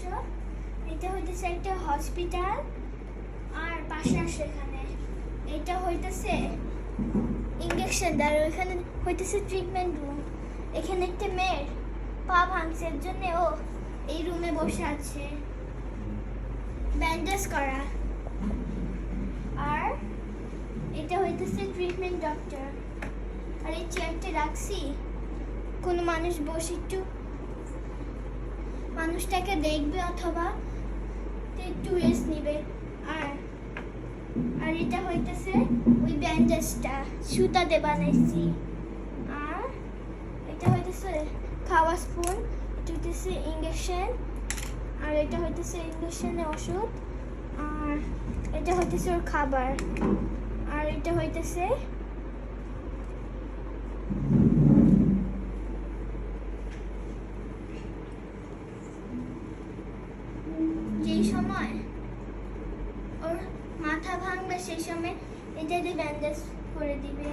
আসো, এটা হইতেছে একটা হসপিটাল। আর পাশে আসো, এখানে এটা হইতেছে ইঞ্জেকশন দেওয়ার, ওইখানে হইতেছে ট্রিটমেন্ট রুম। এখানে একটা মেয়ের পা ভাঙছে, এর জন্য ও এই রুমে বসে আছে, ব্যান্ডেজ করা। আর এটা হইতেছে ট্রিটমেন্ট ডক্টর। আর এই চেয়ারটা রাখছি, কোনো মানুষ বসে একটু মানুষটাকে দেখবে অথবা একটু রেস্ট নিবে। আর আর এটা হইতেছে ওই ব্যান্ডেজটা সুতাতে বানাইছি। আর এটা হইতেছে খাওয়া স্পুন, এটা হইতেছে ইঞ্জেকশন। আর এটা হইতেছে ইঞ্জেকশনের ওষুধ। আর এটা হইতেছে ওর খাবার। আর এটা হইতেছে যেই সময় ওর মাথা ভাঙবে সেই সময় এটা দিয়ে ব্যান্ডেজ করে দিবে।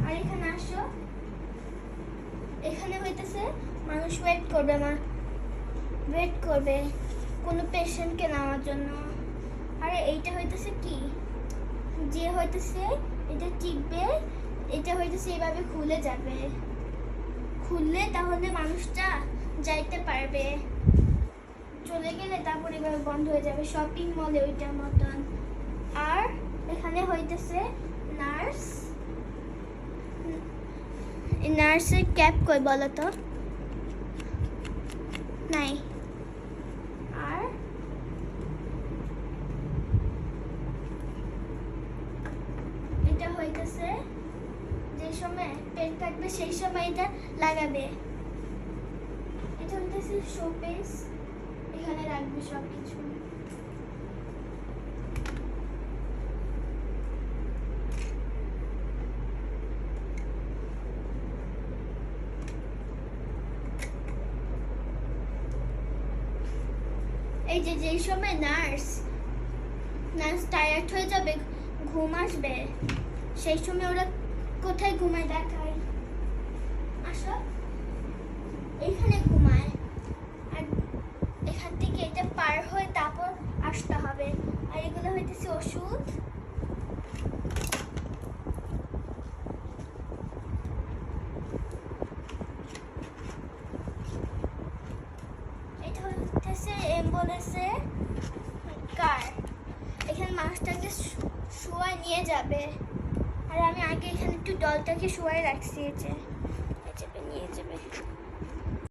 আর এখানে আসো, এখানে হইতেছে মানুষ ওয়েট করবে কোনো পেশেন্টকে নেওয়ার জন্য। আর এইটা হইতেছে কি, যে হইতেছে এটা টিকবে, এটা হইতেছে এইভাবে খুলে যাবে, খুললে তাহলে মানুষটা যাইতে পারবে, চলে গেলে তারপর এভাবে বন্ধ হয়ে যাবে, শপিং মলে ওইটার মতন। আর এখানে হইতেছে নার্স, নার্সের ক্যাপ কই বলো তো, নাই। আর এটা হইতেছে যে সময় পেট কাটবে সেই সময় এটা লাগাবে। এটা হইতেছে শোপিস, এখানে রাখবে সবকিছু। এই যে যেই সময় নার্স টায়ার্ড হয়ে যাবে, ঘুম আসবে, সেই সময় ওরা কোথায় ঘুমায় দেখায়, আসো এখানে ঘুমায়। আর এখান থেকে এটা পার হয়ে তারপর আসতে হবে। আর এগুলো হইতেছে ওষুধ। এটা হইতেছে অ্যাম্বুলেন্সের কার, এখানে মানুষটাকে শোয়া নিয়ে যাবে। আর আমি আগে এখানে একটু ডলটাকে শোয়াই রাখছি।